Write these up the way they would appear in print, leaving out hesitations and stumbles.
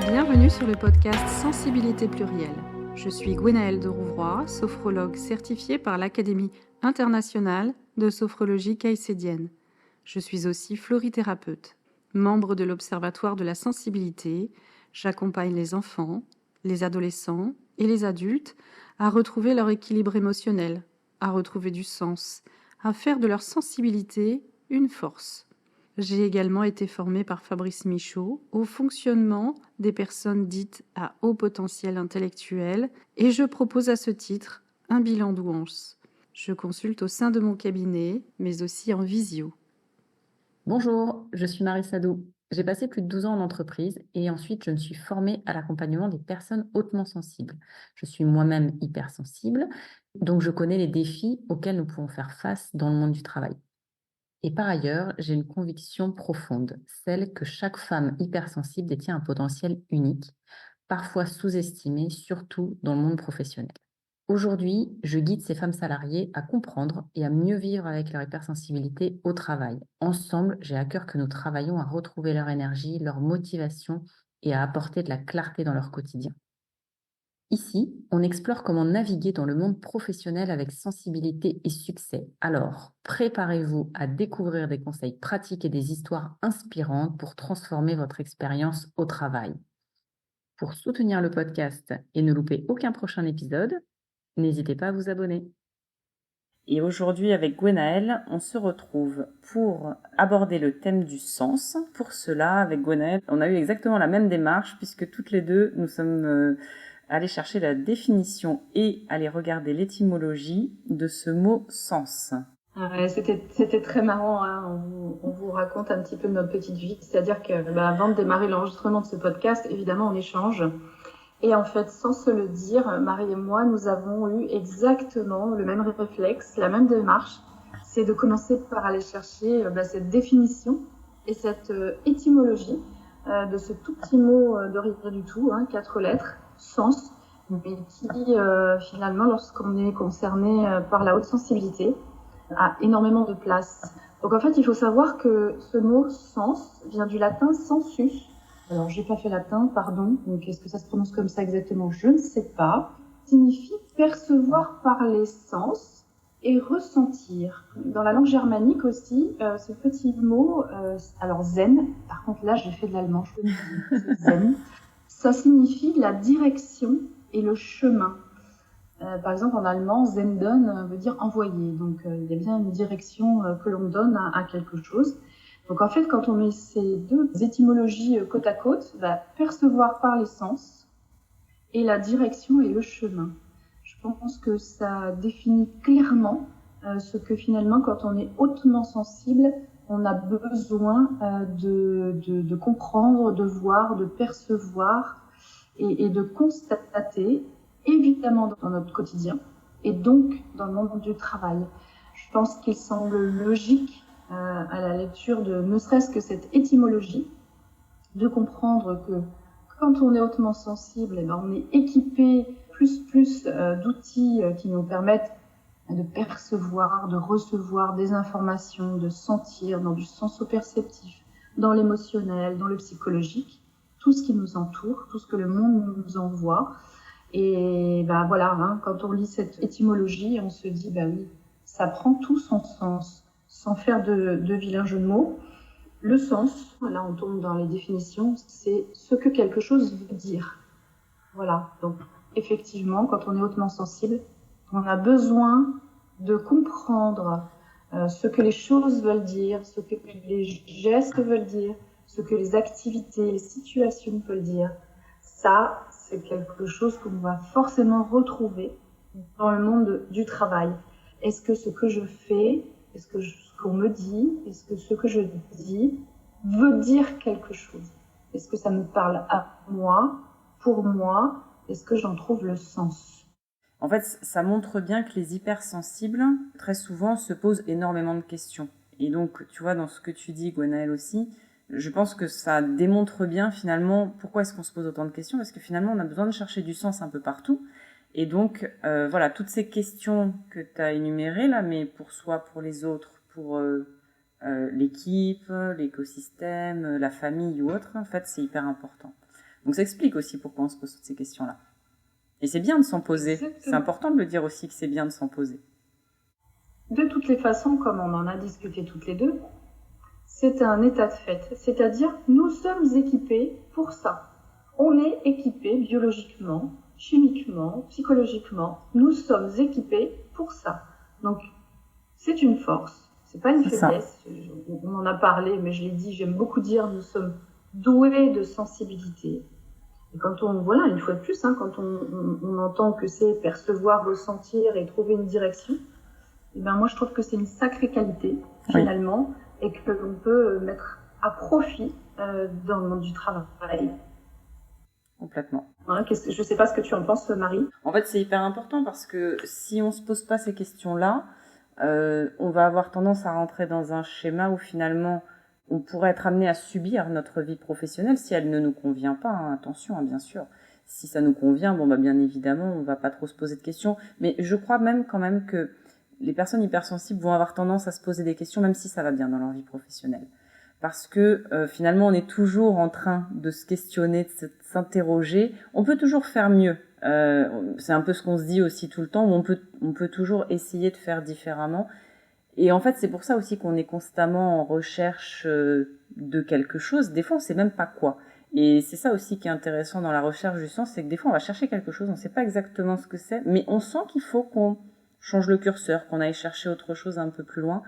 Bienvenue sur le podcast Sensibilité plurielle. Je suis Gwenaëlle de Rouvroy, sophrologue certifiée par l'Académie internationale de sophrologie caïcédienne. Je suis aussi florithérapeute. Membre de l'Observatoire de la sensibilité, j'accompagne les enfants, les adolescents et les adultes à retrouver leur équilibre émotionnel, à retrouver du sens, à faire de leur sensibilité une force. J'ai également été formée par Fabrice Michaud au fonctionnement des personnes dites à haut potentiel intellectuel et je propose à ce titre un bilan douance. Je consulte au sein de mon cabinet, mais aussi en visio. Bonjour, je suis Marie Sadou. J'ai passé plus de 12 ans en entreprise et ensuite je me suis formée à l'accompagnement des personnes hautement sensibles. Je suis moi-même hypersensible, donc je connais les défis auxquels nous pouvons faire face dans le monde du travail. Et par ailleurs, j'ai une conviction profonde, celle que chaque femme hypersensible détient un potentiel unique, parfois sous-estimé, surtout dans le monde professionnel. Aujourd'hui, je guide ces femmes salariées à comprendre et à mieux vivre avec leur hypersensibilité au travail. Ensemble, j'ai à cœur que nous travaillions à retrouver leur énergie, leur motivation et à apporter de la clarté dans leur quotidien. Ici, on explore comment naviguer dans le monde professionnel avec sensibilité et succès. Alors, préparez-vous à découvrir des conseils pratiques et des histoires inspirantes pour transformer votre expérience au travail. Pour soutenir le podcast et ne louper aucun prochain épisode, n'hésitez pas à vous abonner. Et aujourd'hui, avec Gwenaëlle, on se retrouve pour aborder le thème du sens. Pour cela, avec Gwenaëlle, on a eu exactement la même démarche puisque toutes les deux, nous sommes allées chercher la définition et aller regarder l'étymologie de ce mot sens. C'était très marrant, hein. On vous raconte un petit peu notre petite vie. C'est-à-dire que avant de démarrer l'enregistrement de ce podcast, évidemment, on échange. Et en fait, sans se le dire, Marie et moi, nous avons eu exactement le même réflexe, la même démarche. C'est de commencer par aller chercher cette définition et cette étymologie de ce tout petit mot de rien du tout, 4 lettres, sens, mais qui finalement, lorsqu'on est concerné par la haute sensibilité, a énormément de place. Donc en fait, il faut savoir que ce mot sens vient du latin sensus. Alors, j'ai pas fait latin, pardon. Donc, est-ce que ça se prononce comme ça exactement? Je ne sais pas. Signifie percevoir par les sens et ressentir. Dans la langue germanique aussi, ce petit mot, alors zen, par contre là, j'ai fait de l'allemand, je peux me dire, zen, ça signifie la direction et le chemin. Par exemple, en allemand, senden veut dire envoyer. Donc, il y a bien une direction que l'on donne à quelque chose. Donc en fait, quand on met ces deux étymologies côte à côte, percevoir par les sens et la direction et le chemin. Je pense que ça définit clairement ce que finalement, quand on est hautement sensible, on a besoin de comprendre, de voir, de percevoir et de constater, évidemment dans notre quotidien et donc dans le monde du travail. Je pense qu'il semble logique à la lecture de ne serait-ce que cette étymologie, de comprendre que quand on est hautement sensible, on est équipé plus d'outils qui nous permettent de percevoir, de recevoir des informations, de sentir dans du senso-perceptif, dans l'émotionnel, dans le psychologique, tout ce qui nous entoure, tout ce que le monde nous envoie. Et quand on lit cette étymologie, on se dit, oui, ça prend tout son sens. Sans faire de vilains jeux de mots, le sens, là on tombe dans les définitions, c'est ce que quelque chose veut dire. Voilà, donc effectivement, quand on est hautement sensible, on a besoin de comprendre ce que les choses veulent dire, ce que les gestes veulent dire, ce que les activités, les situations veulent dire. Ça, c'est quelque chose qu'on va forcément retrouver dans le monde du travail. Est-ce que ce que je fais, est-ce que ce qu'on me dit, est-ce que ce que je dis veut dire quelque chose? Est-ce que ça me parle à moi, pour moi? Est-ce que j'en trouve le sens? En fait, ça montre bien que les hypersensibles, très souvent, se posent énormément de questions. Et donc, tu vois, dans ce que tu dis, Gwenaëlle aussi, je pense que ça démontre bien, finalement, pourquoi est-ce qu'on se pose autant de questions, parce que finalement, on a besoin de chercher du sens un peu partout. Et donc, toutes ces questions que tu as énumérées là, mais pour soi, pour les autres, pour l'équipe, l'écosystème, la famille ou autre, en fait, c'est hyper important. Donc ça explique aussi pourquoi on se pose toutes ces questions-là. Et c'est bien de s'en poser. Exactement. C'est important de le dire aussi que c'est bien de s'en poser. De toutes les façons, comme on en a discuté toutes les deux, c'est un état de fait. C'est-à-dire, nous sommes équipés pour ça. On est équipés biologiquement, chimiquement, psychologiquement. Nous sommes équipés pour ça. Donc, c'est une force. C'est pas une faiblesse. On en a parlé, mais je l'ai dit, j'aime beaucoup dire, nous sommes doués de sensibilité. Et quand voilà, une fois de plus, quand on entend que c'est percevoir, ressentir et trouver une direction, et ben moi je trouve que c'est une sacrée qualité finalement, et que l'on peut mettre à profit dans le monde du travail. Complètement. Voilà, je sais pas ce que tu en penses, Marie. En fait, c'est hyper important parce que si on se pose pas ces questions-là, on va avoir tendance à rentrer dans un schéma où finalement on pourrait être amené à subir notre vie professionnelle si elle ne nous convient pas. Attention, bien sûr. Si ça nous convient, bien évidemment, on va pas trop se poser de questions. Mais je crois même quand même que les personnes hypersensibles vont avoir tendance à se poser des questions, même si ça va bien dans leur vie professionnelle. Parce que finalement, on est toujours en train de se questionner, de s'interroger. On peut toujours faire mieux. C'est un peu ce qu'on se dit aussi tout le temps, où on peut toujours essayer de faire différemment. Et en fait, c'est pour ça aussi qu'on est constamment en recherche de quelque chose. Des fois, on sait même pas quoi. Et c'est ça aussi qui est intéressant dans la recherche du sens, c'est que des fois, on va chercher quelque chose, on sait pas exactement ce que c'est, mais on sent qu'il faut qu'on change le curseur, qu'on aille chercher autre chose un peu plus loin.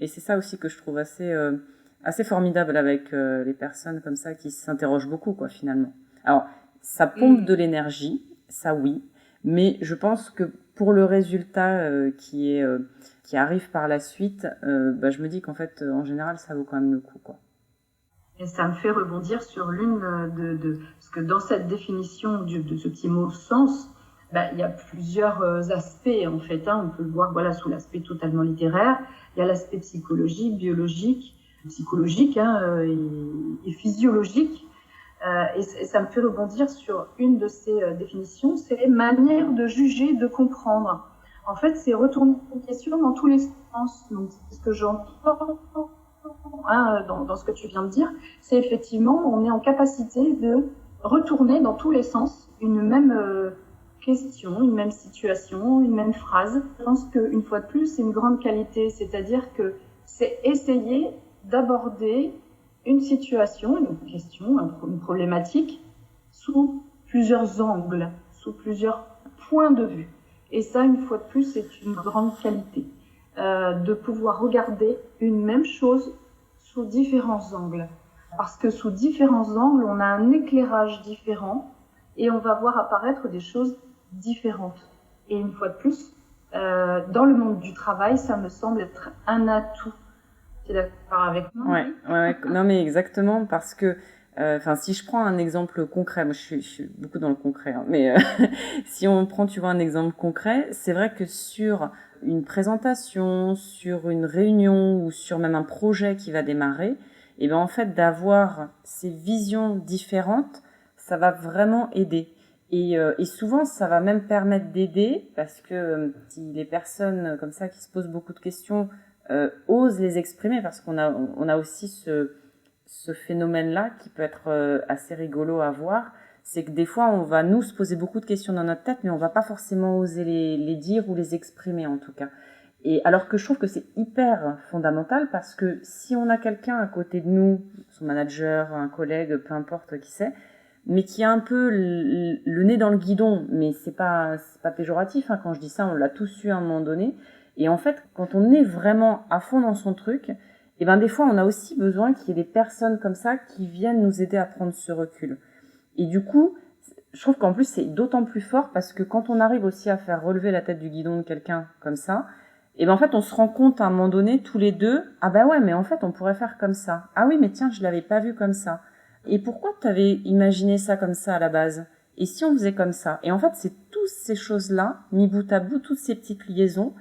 Et c'est ça aussi que je trouve assez formidable avec les personnes comme ça qui s'interrogent beaucoup, quoi, finalement. Alors, ça pompe de l'énergie, ça oui, mais je pense que pour le résultat qui arrive par la suite, je me dis qu'en fait, en général, ça vaut quand même le coup, quoi. Et ça me fait rebondir sur l'une parce que dans cette définition de ce petit mot sens, il y a plusieurs aspects en fait. On peut le voir sous l'aspect totalement littéraire. Il y a l'aspect psychologique, biologique, psychologique et physiologique. Et ça me fait rebondir sur une de ces définitions, c'est manière de juger, de comprendre. En fait, c'est retourner une question dans tous les sens. Donc, c'est ce que j'entends dans ce que tu viens de dire, c'est effectivement, on est en capacité de retourner dans tous les sens une même question, une même situation, une même phrase. Je pense qu'une fois de plus, c'est une grande qualité, c'est-à-dire que c'est essayer d'aborder une situation, une question, une problématique sous plusieurs angles, sous plusieurs points de vue. Et ça, une fois de plus, c'est une grande qualité. De pouvoir regarder une même chose sous différents angles. Parce que sous différents angles, on a un éclairage différent et on va voir apparaître des choses différentes. Et une fois de plus, dans le monde du travail, ça me semble être un atout. Tu es d'accord avec moi? Ouais. Non, mais exactement, parce que si je prends un exemple concret, moi je suis beaucoup dans le concret, mais si on prend, tu vois, un exemple concret, c'est vrai que sur une présentation, sur une réunion ou sur même un projet qui va démarrer, et en fait d'avoir ces visions différentes, ça va vraiment aider. Et souvent ça va même permettre d'aider, parce que si les personnes comme ça qui se posent beaucoup de questions osent les exprimer, parce qu'on a aussi ce phénomène-là qui peut être assez rigolo à voir, c'est que des fois, on va nous se poser beaucoup de questions dans notre tête, mais on va pas forcément oser les dire ou les exprimer en tout cas. Et alors que je trouve que c'est hyper fondamental, parce que si on a quelqu'un à côté de nous, son manager, un collègue, peu importe qui c'est, mais qui a un peu le nez dans le guidon, mais c'est pas péjoratif, quand je dis ça, on l'a tous eu à un moment donné. Et en fait, quand on est vraiment à fond dans son truc, des fois, on a aussi besoin qu'il y ait des personnes comme ça qui viennent nous aider à prendre ce recul. Et du coup, je trouve qu'en plus, c'est d'autant plus fort parce que quand on arrive aussi à faire relever la tête du guidon de quelqu'un comme ça, en fait, on se rend compte à un moment donné, tous les deux, mais en fait, on pourrait faire comme ça. Ah oui, mais tiens, je l'avais pas vu comme ça. Et pourquoi tu avais imaginé ça comme ça à la base? Et si on faisait comme ça? Et en fait, c'est toutes ces choses-là, mis bout à bout, toutes ces petites liaisons,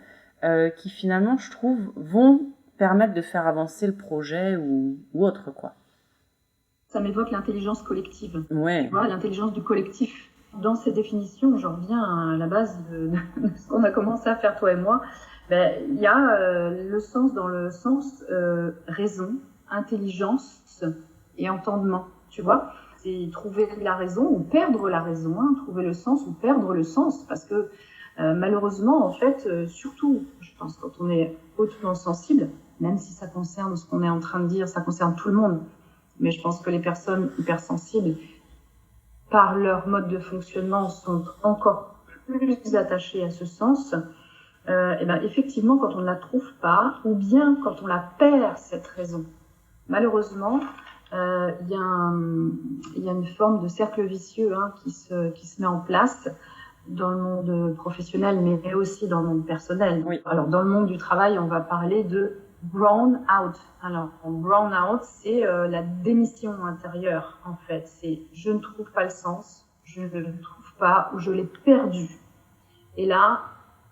qui finalement, je trouve, vont permettre de faire avancer le projet ou autre, quoi. Ça m'évoque l'intelligence collective. Ouais. Tu vois, l'intelligence du collectif. Dans ces définitions, j'en reviens à la base de ce qu'on a commencé à faire, toi et moi. Il y a le sens dans le sens raison, intelligence et entendement, tu vois. c'est trouver la raison ou perdre la raison, hein, trouver le sens ou perdre le sens, parce que malheureusement, en fait, surtout, je pense, quand on est hautement sensible, même si ça concerne ce qu'on est en train de dire, ça concerne tout le monde, mais je pense que les personnes hypersensibles, par leur mode de fonctionnement, sont encore plus attachées à ce sens. Et ben effectivement, quand on ne la trouve pas, ou bien quand on la perd, cette raison, malheureusement, il y a une forme de cercle vicieux qui se met en place dans le monde professionnel, mais aussi dans le monde personnel. Oui. Alors, dans le monde du travail, on va parler de brown out. Alors, brown out, c'est la démission intérieure, en fait. C'est je ne trouve pas le sens, je ne le trouve pas, ou je l'ai perdu. Et là,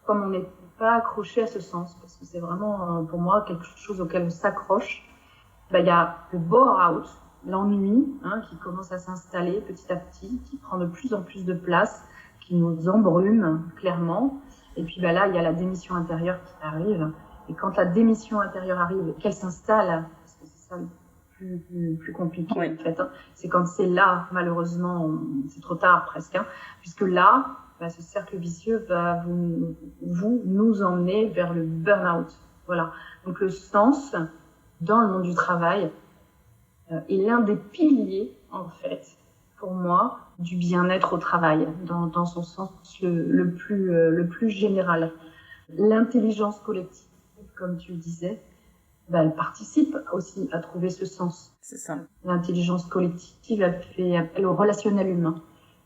comme on n'est pas accroché à ce sens, parce que c'est vraiment, pour moi, quelque chose auquel on s'accroche, il y a le bore out, l'ennui, qui commence à s'installer petit à petit, qui prend de plus en plus de place, qui nous embrume clairement. Et puis là, il y a la démission intérieure qui arrive. Et quand la démission intérieure arrive, qu'elle s'installe, parce que c'est ça le plus compliqué, oui. En fait, c'est quand c'est là, malheureusement, c'est trop tard presque, puisque là, ce cercle vicieux va nous emmener vers le burn-out. Voilà. Donc le sens dans le monde du travail est l'un des piliers, en fait, pour moi, du bien-être au travail, dans son sens le plus général. L'intelligence collective, comme tu le disais, elle participe aussi à trouver ce sens. C'est ça. L'intelligence collective, elle fait appel au relationnel humain.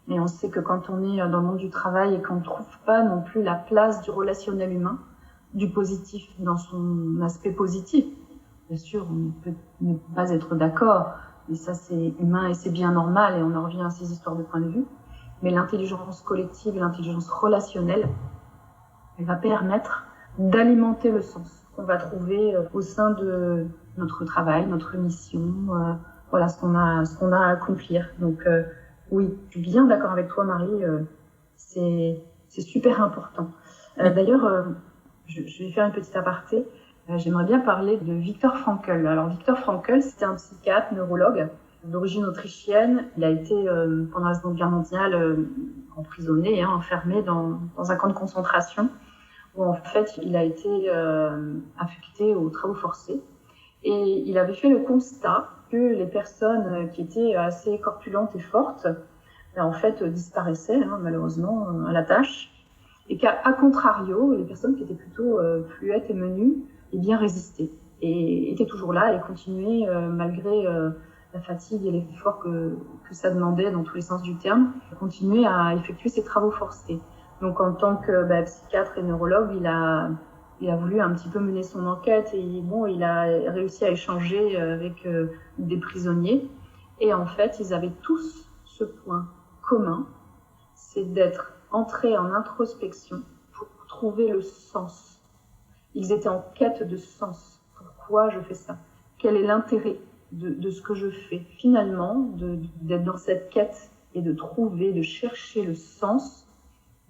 Et on sait que quand on est dans le monde du travail et qu'on ne trouve pas non plus la place du relationnel humain, du positif dans son aspect positif, bien sûr, on peut ne pas être d'accord, et ça c'est humain et c'est bien normal, et on en revient à ces histoires de point de vue, mais l'intelligence collective, l'intelligence relationnelle, elle va permettre d'alimenter le sens qu'on va trouver au sein de notre travail, notre mission, voilà ce qu'on a à accomplir. Donc oui, je suis bien d'accord avec toi, Marie, c'est super important. D'ailleurs, je vais faire une petite aparté. J'aimerais bien parler de Viktor Frankl. Alors Viktor Frankl, c'était un psychiatre, neurologue d'origine autrichienne. Il a été pendant la Seconde Guerre mondiale emprisonné, enfermé dans un camp de concentration où en fait il a été affecté aux travaux forcés. Et il avait fait le constat que les personnes qui étaient assez corpulentes et fortes, en fait, disparaissaient malheureusement à la tâche, et qu'à contrario, les personnes qui étaient plutôt fluettes et menues, bien résistaient et étaient toujours là et continuaient malgré la fatigue et l'effort que ça demandait dans tous les sens du terme, continuer à effectuer ces travaux forcés. Donc en tant que psychiatre et neurologue, il a voulu un petit peu mener son enquête et il a réussi à échanger avec des prisonniers. Et en fait, ils avaient tous ce point commun, c'est d'être entrés en introspection pour trouver le sens. Ils étaient en quête de sens. Pourquoi je fais ça? Quel est l'intérêt de ce que je fais? Finalement, d'être dans cette quête et de trouver, de chercher le sens,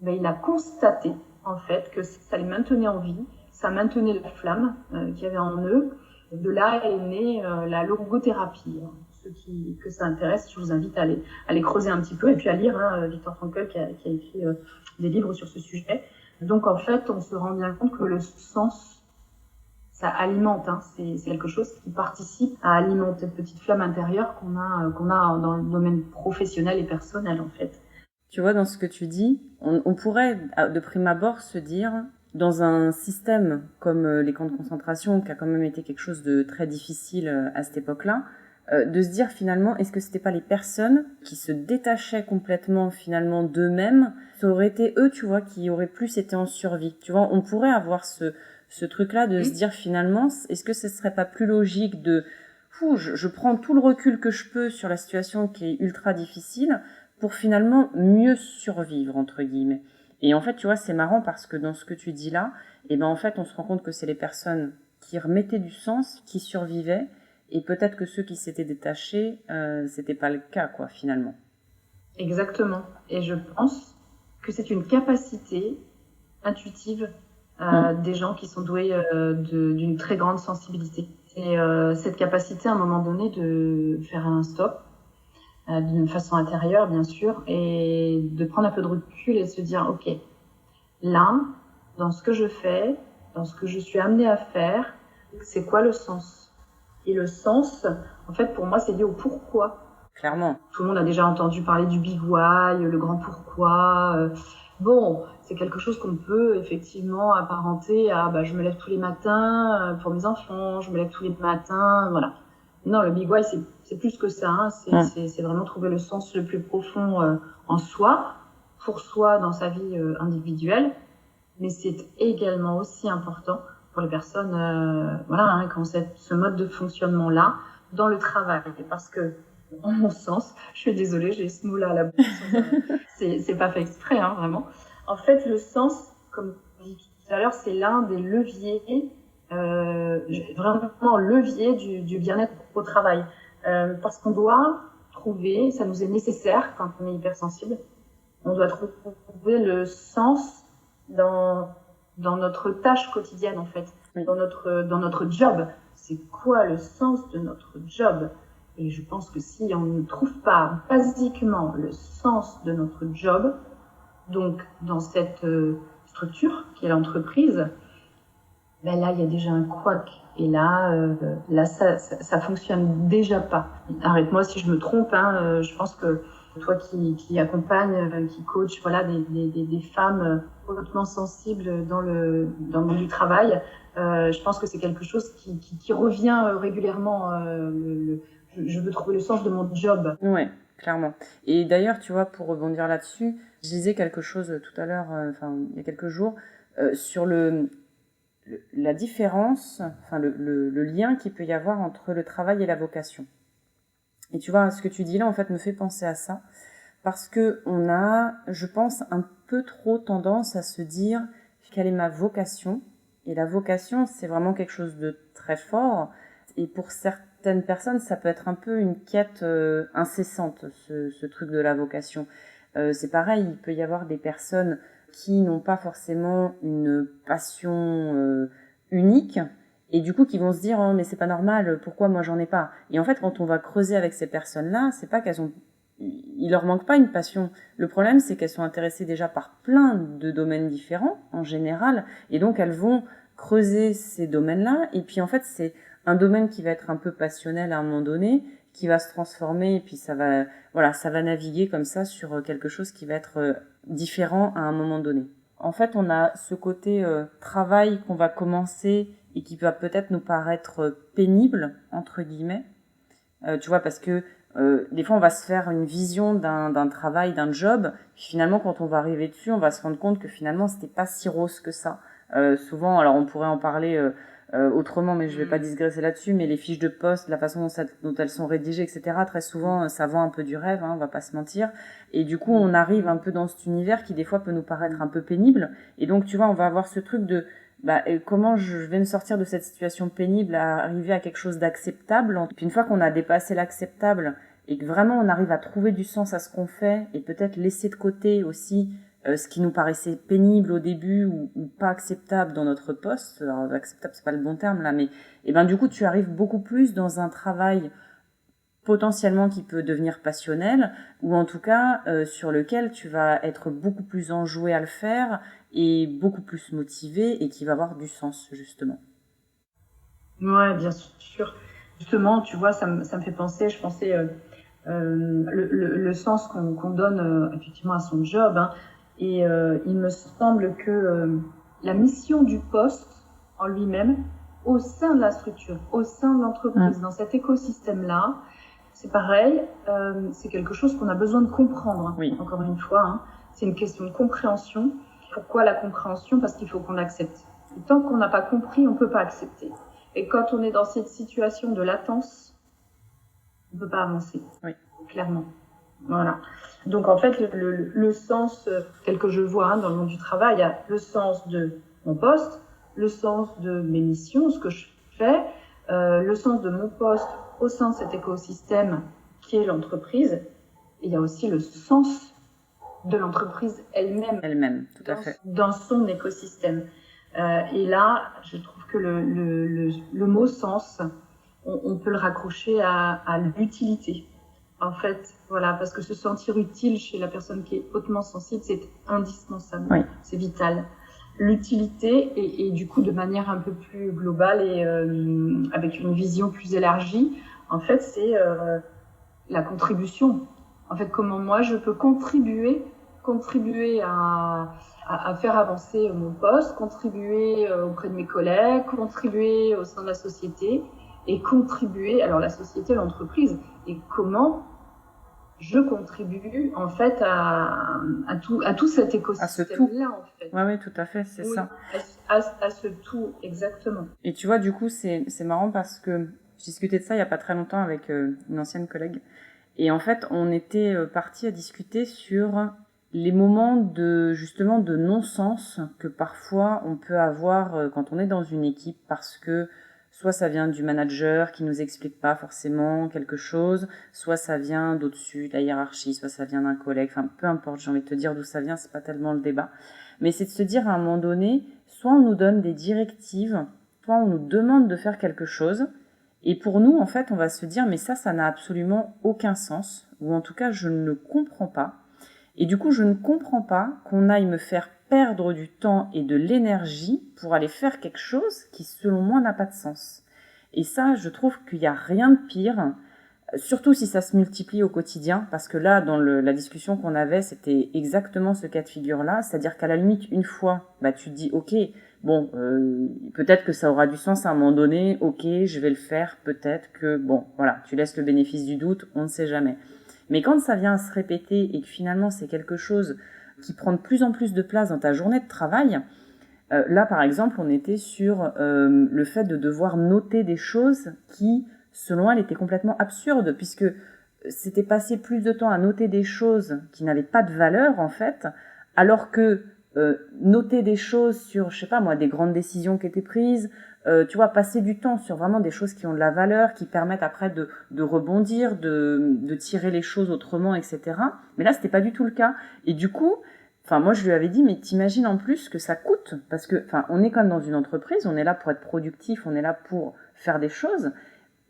il a constaté en fait que ça les maintenait en vie, ça maintenait la flamme qu'il y avait en eux. De là est née la logothérapie. Ceux que ça intéresse, je vous invite à aller creuser un petit peu et puis à lire Viktor Frankl qui a écrit des livres sur ce sujet. Donc en fait, on se rend bien compte que le sens, ça alimente, c'est quelque chose qui participe à alimenter cette petite flamme intérieure qu'on a dans le domaine professionnel et personnel en fait. Tu vois, dans ce que tu dis, on pourrait de prime abord se dire, dans un système comme les camps de concentration, qui a quand même été quelque chose de très difficile à cette époque-là, de se dire finalement, est-ce que c'était pas les personnes qui se détachaient complètement finalement d'eux-mêmes, ça aurait été eux, tu vois, qui auraient plus été en survie. Tu vois, on pourrait avoir ce truc-là de se dire finalement, est-ce que ce serait pas plus logique de, je prends tout le recul que je peux sur la situation qui est ultra difficile pour finalement mieux survivre, entre guillemets. Et en fait, tu vois, c'est marrant parce que dans ce que tu dis là, en fait, on se rend compte que c'est les personnes qui remettaient du sens, qui survivaient. Et peut-être que ceux qui s'étaient détachés, c'était pas le cas, quoi, finalement. Exactement. Et je pense que c'est une capacité intuitive des gens qui sont doués d'une très grande sensibilité. Et cette capacité, à un moment donné, de faire un stop, d'une façon intérieure, bien sûr, et de prendre un peu de recul et de se dire, ok, là, dans ce que je fais, dans ce que je suis amenée à faire, c'est quoi le sens? Et le sens, en fait, pour moi, c'est lié au pourquoi. Clairement. Tout le monde a déjà entendu parler du big why, le grand pourquoi. Bon, c'est quelque chose qu'on peut effectivement apparenter à je me lève tous les matins pour mes enfants, je me lève tous les matins, voilà. Non, le big why, c'est plus que ça. Hein. C'est vraiment trouver le sens le plus profond en soi, pour soi, dans sa vie individuelle. Mais c'est également aussi important pour les personnes qui ont ce mode de fonctionnement-là dans le travail. Parce que, en mon sens, je suis désolée, j'ai ce mot-là à la bouche. C'est pas fait exprès, hein, vraiment. En fait, le sens, comme je disais tout à l'heure, c'est l'un des leviers, vraiment levier du bien-être au travail. Parce qu'on doit trouver, ça nous est nécessaire quand on est hypersensible, on doit trouver le sens dans notre tâche quotidienne, en fait, oui. dans notre job. C'est quoi le sens de notre job? Et je pense que si on ne trouve pas basiquement le sens de notre job, donc dans cette structure qui est l'entreprise, ben là il y a déjà un couac. Et là ça fonctionne déjà pas. Arrête-moi si je me trompe, hein, je pense que toi qui accompagne, qui coach, voilà, des femmes hautement sensibles dans le monde du travail, je pense que c'est quelque chose qui revient régulièrement. Je veux trouver le sens de mon job. Ouais, clairement. Et d'ailleurs, tu vois, pour rebondir là-dessus, je disais quelque chose tout à l'heure, il y a quelques jours, sur la différence, le lien qu'il peut y avoir entre le travail et la vocation. Et tu vois, ce que tu dis là, en fait, me fait penser à ça, parce que on a, je pense, un peu trop tendance à se dire quelle est ma vocation. Et la vocation, c'est vraiment quelque chose de très fort. Et pour certaines personnes, ça peut être un peu une quête incessante, ce truc de la vocation. C'est pareil, il peut y avoir des personnes qui n'ont pas forcément une passion unique, et du coup qui vont se dire oh, mais c'est pas normal, pourquoi moi j'en ai pas? Et en fait, quand on va creuser avec ces personnes-là, c'est pas il leur manque pas une passion. Le problème, c'est qu'elles sont intéressées déjà par plein de domaines différents en général, et donc elles vont creuser ces domaines-là, et puis en fait c'est un domaine qui va être un peu passionnel à un moment donné, qui va se transformer, et puis ça va naviguer comme ça sur quelque chose qui va être différent à un moment donné. En fait, on a ce côté travail qu'on va commencer et qui va peut-être nous paraître pénible, entre guillemets. Tu vois, parce que des fois, on va se faire une vision d'un travail, d'un job, puis finalement, quand on va arriver dessus, on va se rendre compte que finalement, c'était pas si rose que ça. Souvent, alors on pourrait en parler autrement, mais je vais pas digresser là-dessus, mais les fiches de poste, la façon dont elles sont rédigées, etc., très souvent, ça vend un peu du rêve, hein, on va pas se mentir. Et du coup, on arrive un peu dans cet univers qui, des fois, peut nous paraître un peu pénible. Et donc, tu vois, on va avoir ce truc de comment je vais me sortir de cette situation pénible à arriver à quelque chose d'acceptable. Puis une fois qu'on a dépassé l'acceptable et que vraiment on arrive à trouver du sens à ce qu'on fait et peut-être laisser de côté aussi ce qui nous paraissait pénible au début ou pas acceptable dans notre poste. Alors acceptable, c'est pas le bon terme là, mais du coup tu arrives beaucoup plus dans un travail potentiellement qui peut devenir passionnel, ou en tout cas sur lequel tu vas être beaucoup plus enjoué à le faire et beaucoup plus motivé et qui va avoir du sens justement. Ouais, bien sûr. Justement, tu vois, ça me fait penser, je pensais le sens qu'on donne effectivement à son job, hein, et il me semble que la mission du poste en lui-même, au sein de la structure, au sein de l'entreprise, dans cet écosystème-là, c'est pareil, c'est quelque chose qu'on a besoin de comprendre. Oui. Encore une fois, hein, c'est une question de compréhension. Pourquoi la compréhension? Parce qu'il faut qu'on accepte. Et tant qu'on n'a pas compris, on peut pas accepter. Et quand on est dans cette situation de latence, on peut pas avancer. Oui. Clairement. Voilà. Donc en fait, le sens tel que je le vois dans le monde du travail, il y a le sens de mon poste, le sens de mes missions, ce que je fais, le sens de mon poste au sein de cet écosystème qui est l'entreprise. Et il y a aussi le sens de l'entreprise elle-même. Elle-même, tout à fait. Dans son écosystème. Et là, je trouve que le mot sens, on peut le raccrocher à l'utilité. En fait, voilà, parce que se sentir utile chez la personne qui est hautement sensible, c'est indispensable, Oui. c'est vital. L'utilité, et du coup de manière un peu plus globale et avec une vision plus élargie, en fait, c'est la contribution. En fait, comment moi je peux contribuer à faire avancer mon poste, contribuer auprès de mes collègues, contribuer au sein de la société et contribuer, alors la société, l'entreprise, et comment je contribue en fait à tout cet écosystème-là en fait. Oui, tout à fait, c'est ça. À ce tout, exactement. Et tu vois, du coup, c'est marrant parce que je discutais de ça il y a pas très longtemps avec une ancienne collègue. Et en fait, on était partis à discuter sur les moments justement de non-sens que parfois on peut avoir quand on est dans une équipe, parce que soit ça vient du manager qui nous explique pas forcément quelque chose, soit ça vient d'au-dessus de la hiérarchie, soit ça vient d'un collègue, enfin peu importe, j'ai envie de te dire d'où ça vient, c'est pas tellement le débat. Mais c'est de se dire à un moment donné, soit on nous donne des directives, soit on nous demande de faire quelque chose, et pour nous, en fait, on va se dire, mais ça n'a absolument aucun sens, ou en tout cas, je ne le comprends pas. Et du coup, je ne comprends pas qu'on aille me faire perdre du temps et de l'énergie pour aller faire quelque chose qui, selon moi, n'a pas de sens. Et ça, je trouve qu'il n'y a rien de pire, surtout si ça se multiplie au quotidien, parce que là, dans la discussion qu'on avait, c'était exactement ce cas de figure-là, c'est-à-dire qu'à la limite, une fois, tu te dis, ok, bon, peut-être que ça aura du sens à un moment donné, ok, je vais le faire, peut-être que, bon, voilà, tu laisses le bénéfice du doute, on ne sait jamais. Mais quand ça vient à se répéter et que finalement c'est quelque chose qui prend de plus en plus de place dans ta journée de travail, là par exemple on était sur le fait de devoir noter des choses qui, selon elle, étaient complètement absurdes, puisque c'était passer plus de temps à noter des choses qui n'avaient pas de valeur en fait, alors que noter des choses sur, je sais pas moi, des grandes décisions qui étaient prises, tu vois, passer du temps sur vraiment des choses qui ont de la valeur, qui permettent après de rebondir, de tirer les choses autrement, etc. Mais là, c'était pas du tout le cas. Et du coup, enfin, moi, je lui avais dit, mais t'imagines en plus que ça coûte, parce que, enfin, on est quand même dans une entreprise, on est là pour être productif, on est là pour faire des choses.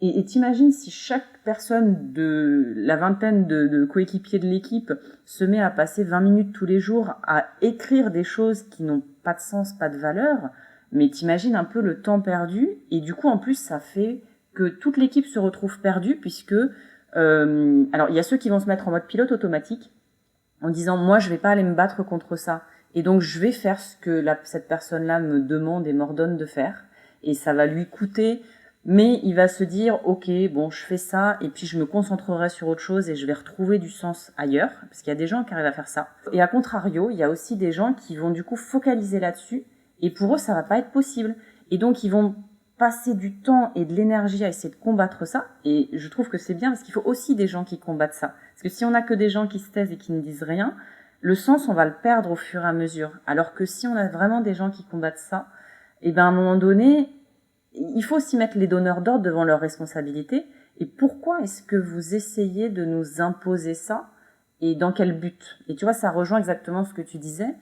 Et t'imagines si chaque personne de la vingtaine de coéquipiers de l'équipe se met à passer 20 minutes tous les jours à écrire des choses qui n'ont pas de sens, pas de valeur, mais t'imagines un peu le temps perdu, et du coup en plus ça fait que toute l'équipe se retrouve perdue, puisque alors il y a ceux qui vont se mettre en mode pilote automatique en disant moi je vais pas aller me battre contre ça, et donc je vais faire ce que cette personne-là me demande et m'ordonne de faire, et ça va lui coûter. Mais il va se dire, ok, bon, je fais ça, et puis je me concentrerai sur autre chose et je vais retrouver du sens ailleurs, parce qu'il y a des gens qui arrivent à faire ça. Et à contrario, il y a aussi des gens qui vont du coup focaliser là-dessus, et pour eux, ça va pas être possible. Et donc, ils vont passer du temps et de l'énergie à essayer de combattre ça, et je trouve que c'est bien, parce qu'il faut aussi des gens qui combattent ça. Parce que si on a que des gens qui se taisent et qui ne disent rien, le sens, on va le perdre au fur et à mesure. Alors que si on a vraiment des gens qui combattent ça, et ben à un moment donné, il faut aussi mettre les donneurs d'ordre devant leurs responsabilités. Et pourquoi est-ce que vous essayez de nous imposer ça, et dans quel but? Et tu vois, ça rejoint exactement ce que tu disais.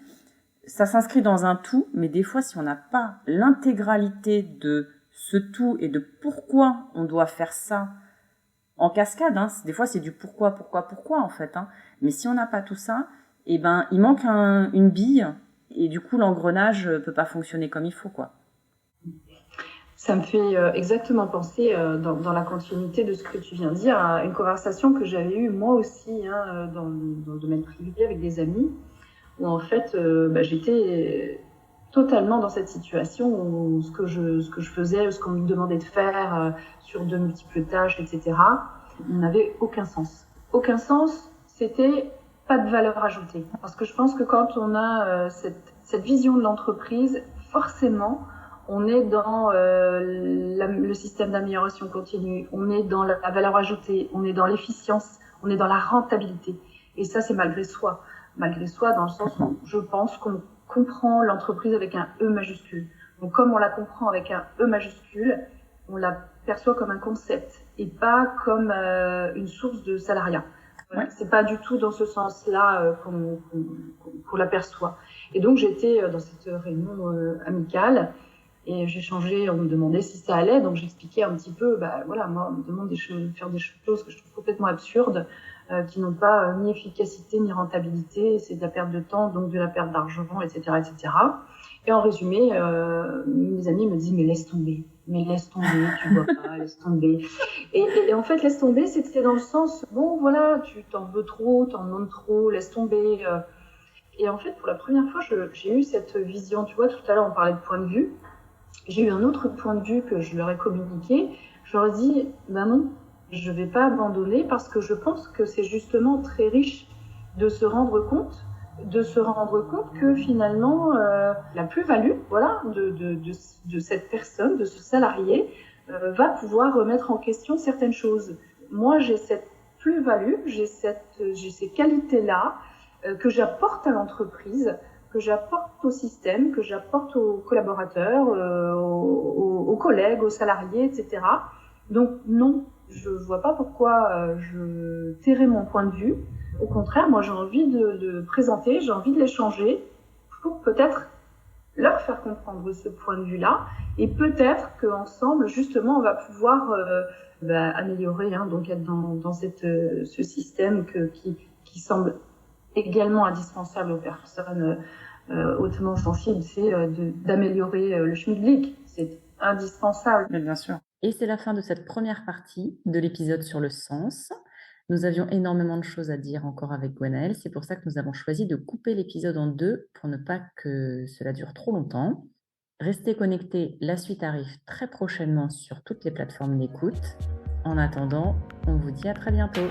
Ça s'inscrit dans un tout, mais des fois, si on n'a pas l'intégralité de ce tout et de pourquoi on doit faire ça en cascade, hein, des fois c'est du pourquoi en fait, hein, mais si on n'a pas tout ça, eh ben il manque une bille, et du coup l'engrenage peut pas fonctionner comme il faut, quoi. Ça me fait exactement penser, dans la continuité de ce que tu viens de dire, à une conversation que j'avais eue moi aussi dans le domaine privé avec des amis, où en fait j'étais totalement dans cette situation où ce que je faisais, ce qu'on me demandait de faire sur de multiples tâches, etc., n'avait aucun sens. Aucun sens, c'était pas de valeur ajoutée. Parce que je pense que quand on a cette vision de l'entreprise, forcément, on est dans le système d'amélioration continue, on est dans la valeur ajoutée, on est dans l'efficience, on est dans la rentabilité. Et ça, c'est malgré soi. Malgré soi, dans le sens où je pense qu'on comprend l'entreprise avec un E majuscule. Donc, comme on la comprend avec un E majuscule, on la perçoit comme un concept et pas comme une source de salariat. Voilà. C'est pas du tout dans ce sens-là qu'on l'aperçoit. Et donc, j'étais dans cette réunion amicale, Et j'échangeais, on me demandait si ça allait, donc j'expliquais un petit peu, voilà, moi, on me demande faire des choses que je trouve complètement absurdes, qui n'ont pas ni efficacité ni rentabilité, c'est de la perte de temps, donc de la perte d'argent, etc., etc. Et en résumé, mes amis me disent, mais laisse tomber, tu vois pas, laisse tomber. Et en fait, laisse tomber, c'était dans le sens, bon, voilà, tu t'en veux trop, t'en demandes trop, laisse tomber. Et en fait, pour la première fois, j'ai eu cette vision, tu vois, tout à l'heure, on parlait de point de vue. J'ai eu un autre point de vue que je leur ai communiqué. Je leur ai dit, non, je vais pas abandonner parce que je pense que c'est justement très riche de se rendre compte que finalement, la plus-value, voilà, de cette personne, de ce salarié, va pouvoir remettre en question certaines choses. Moi, j'ai cette plus-value, j'ai ces qualités-là que j'apporte à l'entreprise, que j'apporte au système, que j'apporte aux collaborateurs, aux collègues, aux salariés, etc. Donc non, je vois pas pourquoi je tairais mon point de vue. Au contraire, moi j'ai envie de présenter, j'ai envie de l'échanger pour peut-être leur faire comprendre ce point de vue-là, et peut-être qu'ensemble, justement, on va pouvoir améliorer, donc être dans ce système qui semble également indispensable aux personnes hautement sensibles, c'est d'améliorer le schmilblick. C'est indispensable. Mais bien sûr. Et c'est la fin de cette première partie de l'épisode sur le sens. Nous avions énormément de choses à dire encore avec Gwenaëlle. C'est pour ça que nous avons choisi de couper l'épisode en deux pour ne pas que cela dure trop longtemps. Restez connectés, la suite arrive très prochainement sur toutes les plateformes d'écoute. En attendant, on vous dit à très bientôt.